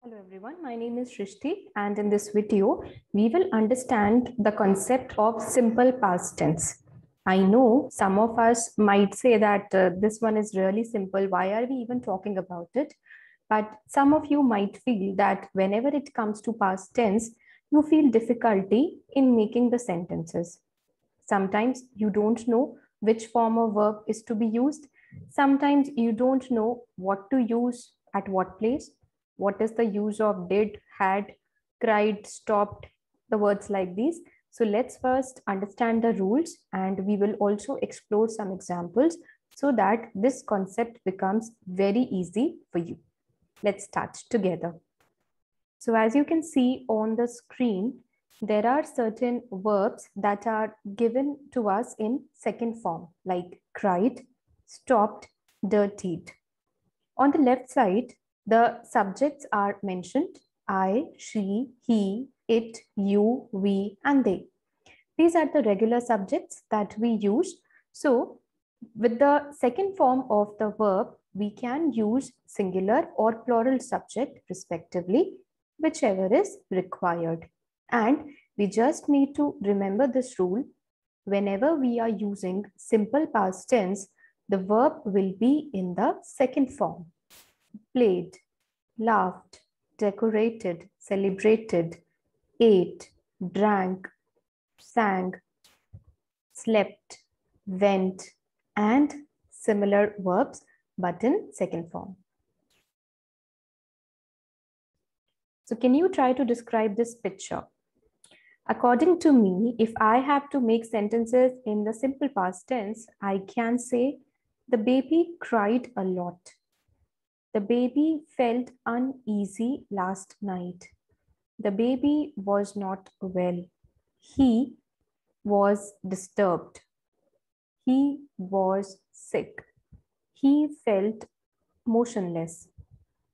Hello everyone, my name is Shrishti and in this video, we will understand the concept of simple past tense. I know some of us might say that this one is really simple, why are we even talking about it? But some of you might feel that whenever it comes to past tense, you feel difficulty in making the sentences. Sometimes you don't know which form of verb is to be used. Sometimes you don't know what to use at what place. What is the use of did, had, cried, stopped, the words like these. So let's first understand the rules and we will also explore some examples so that this concept becomes very easy for you. Let's start together. So as you can see on the screen, there are certain verbs that are given to us in second form, like cried, stopped, dirtied. On the left side, the subjects are mentioned: I, she, he, it, you, we, and they. These are the regular subjects that we use. So with the second form of the verb, we can use singular or plural subject respectively, whichever is required. And we just need to remember this rule. Whenever we are using simple past tense, the verb will be in the second form. Played, laughed, decorated, celebrated, ate, drank, sang, slept, went, and similar verbs, but in second form. So can you try to describe this picture? According to me, if I have to make sentences in the simple past tense, I can say the baby cried a lot. The baby felt uneasy last night. The baby was not well. He was disturbed. He was sick. He felt motionless.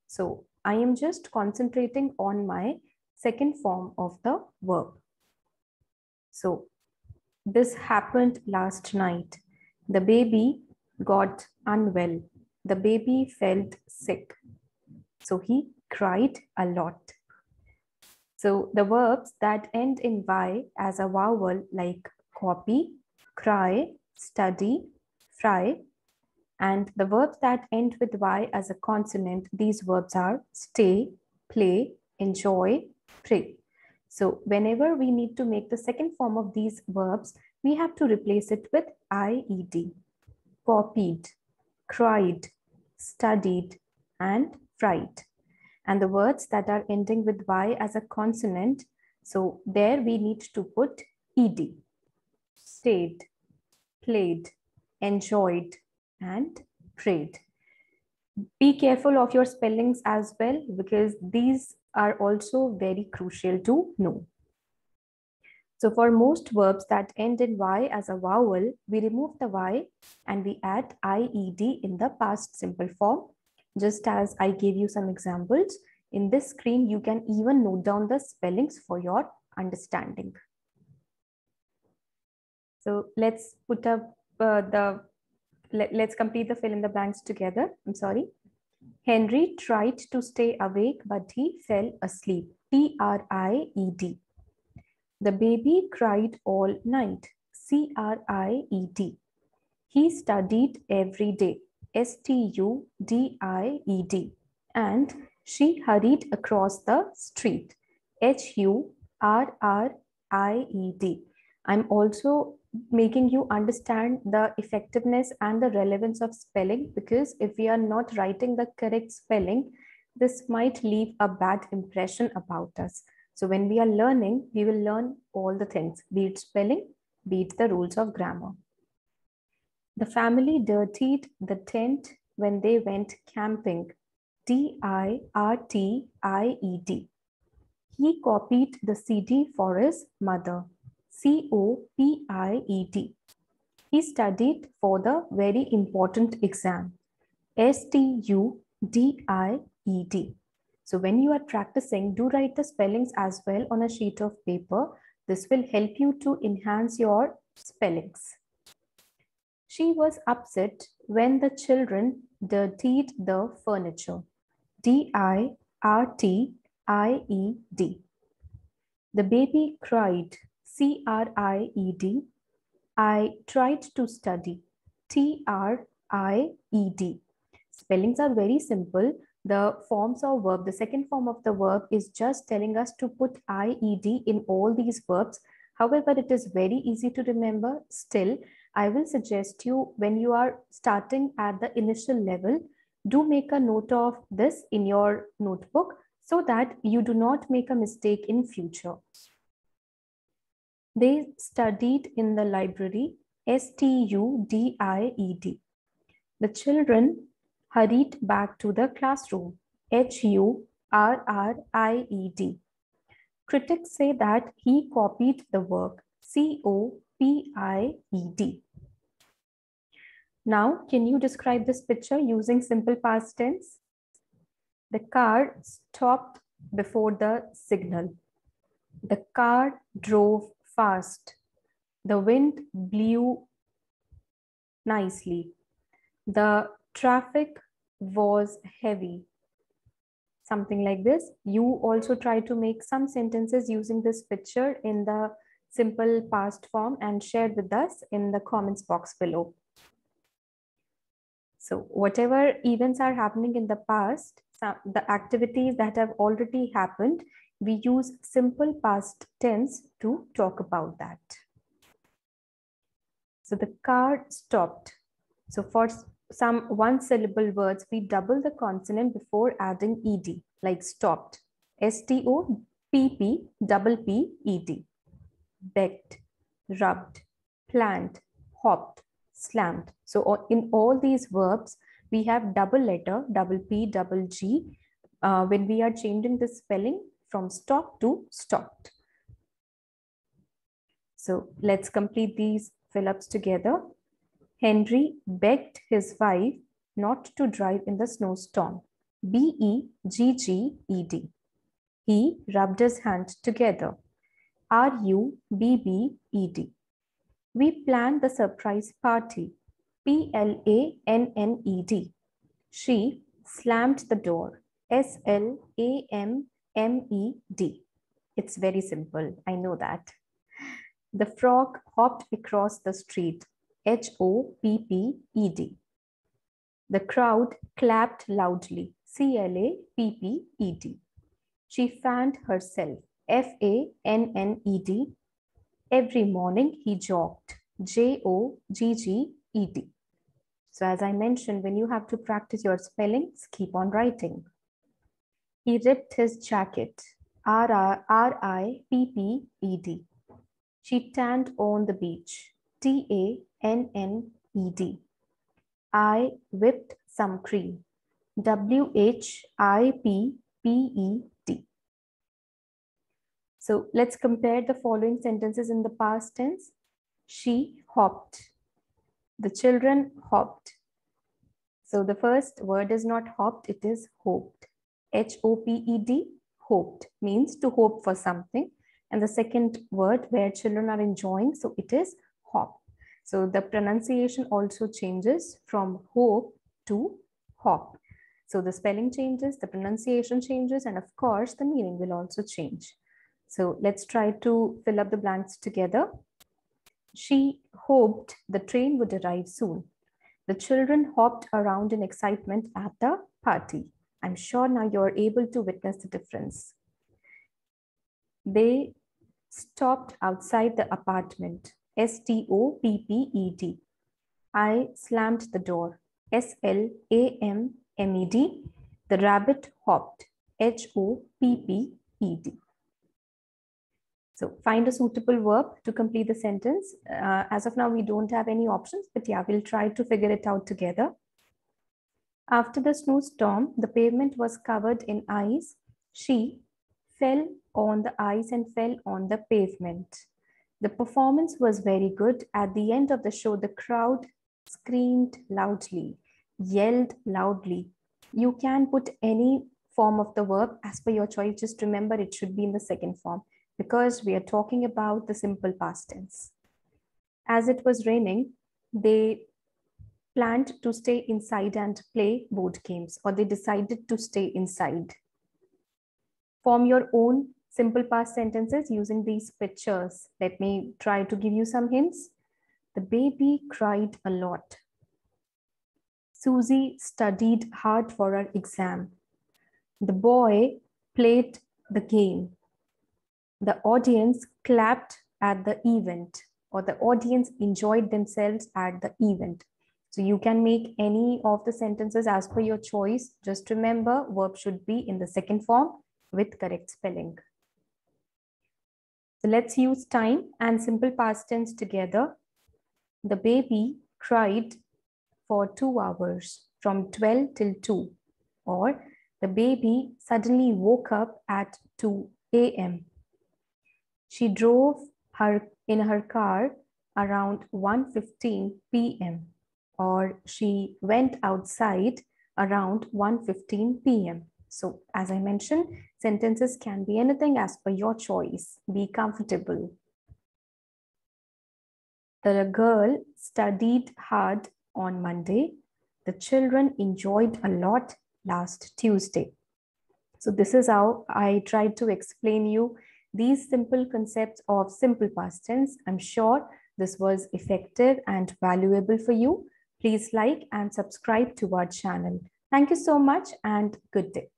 So I am just concentrating on my second form of the verb. So this happened last night. The baby got unwell. The baby felt sick. So he cried a lot. So the verbs that end in Y as a vowel like copy, cry, study, fry, and the verbs that end with Y as a consonant, these verbs are stay, play, enjoy, pray. So whenever we need to make the second form of these verbs, we have to replace it with IED. Copied, cried, studied, and fried. And the words that are ending with Y as a consonant, so there we need to put ED. Stayed, played, enjoyed, and prayed. Be careful of your spellings as well, because these are also very crucial to know. So for most verbs that end in Y as a vowel, we remove the Y and we add IED in the past simple form. Just as I gave you some examples, in this screen, you can even note down the spellings for your understanding. So let's put up let's complete the fill in the blanks together. I'm sorry. Henry tried to stay awake, but he fell asleep. TRIED. The baby cried all night. CRIED. He studied every day. STUDIED. And she hurried across the street. HURRIED. I'm also making you understand the effectiveness and the relevance of spelling, because if we are not writing the correct spelling, this might leave a bad impression about us. So when we are learning, we will learn all the things, be it spelling, be it the rules of grammar. The family dirtied the tent when they went camping. DIRTIED. He copied the CD for his mother. COPIED. He studied for the very important exam. STUDIED. So when you are practicing, do write the spellings as well on a sheet of paper. This will help you to enhance your spellings. She was upset when the children dirtied the furniture. DIRTIED. The baby cried, cried. I tried to study, tried. Spellings are very simple. The forms of verb, the second form of the verb is just telling us to put IED in all these verbs. However, it is very easy to remember. Still, I will suggest you when you are starting at the initial level, do make a note of this in your notebook so that you do not make a mistake in future. They studied in the library, STUDIED. The children hurried back to the classroom, HURRIED. Critics say that he copied the work, COPIED. Now, can you describe this picture using simple past tense? The car stopped before the signal. The car drove fast. The wind blew nicely. The traffic was heavy. Something like this. You also try to make some sentences using this picture in the simple past form and share with us in the comments box below. So whatever events are happening in the past, the activities that have already happened, we use simple past tense to talk about that. So the car stopped. So for some one-syllable words, we double the consonant before adding ed, like stopped. STOPP, begged, rubbed, planned, hopped, slammed. So in all these verbs, we have double letter, double P, double G, when we are changing the spelling from stop to stopped. So let's complete these fill-ups together. Henry begged his wife not to drive in the snowstorm. BEGGED. He rubbed his hands together. RUBBED. We planned the surprise party. PLANNED. She slammed the door. SLAMMED. It's very simple, I know that. The frog hopped across the street. HOPPED. The crowd clapped loudly. CLAPPED. She fanned herself. FANNED. Every morning he jogged. JOGGED. So as I mentioned, when you have to practice your spellings, keep on writing. He ripped his jacket. RIPPED. She tanned on the beach. TANNED. I whipped some cream. WHIPPED. So let's compare the following sentences in the past tense. She hopped. The children hopped. So the first word is not hopped, it is hoped. HOPED, hoped, means to hope for something. And the second word where children are enjoying, so it is hop. So the pronunciation also changes from hope to hop. So the spelling changes, the pronunciation changes, and of course the meaning will also change. So let's try to fill up the blanks together. She hoped the train would arrive soon. The children hopped around in excitement at the party. I'm sure now you're able to witness the difference. They stopped outside the apartment. STOPPED. I slammed the door. SLAMMED. The rabbit hopped. HOPPED. So find a suitable verb to complete the sentence. As of now, we don't have any options, but yeah, we'll try to figure it out together. After the snowstorm, the pavement was covered in ice. She fell on the ice and fell on the pavement. The performance was very good. At the end of the show, the crowd screamed loudly, yelled loudly. You can put any form of the verb as per your choice. Just remember it should be in the second form because we are talking about the simple past tense. As it was raining, they planned to stay inside and play board games, or they decided to stay inside. form your own simple past sentences using these pictures. Let me try to give you some hints. The baby cried a lot. Susie studied hard for her exam. The boy played the game. The audience clapped at the event, or the audience enjoyed themselves at the event. So you can make any of the sentences as per your choice. Just remember, verb should be in the second form with correct spelling. So let's use time and simple past tense together. The baby cried for 2 hours from 12 till 2, or the baby suddenly woke up at 2 a.m. She drove in her car around 1:15 p.m. or she went outside around 1:15 p.m. So as I mentioned, sentences can be anything as per your choice. Be comfortable. The girl studied hard on Monday. The children enjoyed a lot last Tuesday. So this is how I tried to explain you these simple concepts of simple past tense. I'm sure this was effective and valuable for you. Please like and subscribe to our channel. Thank you so much and good day.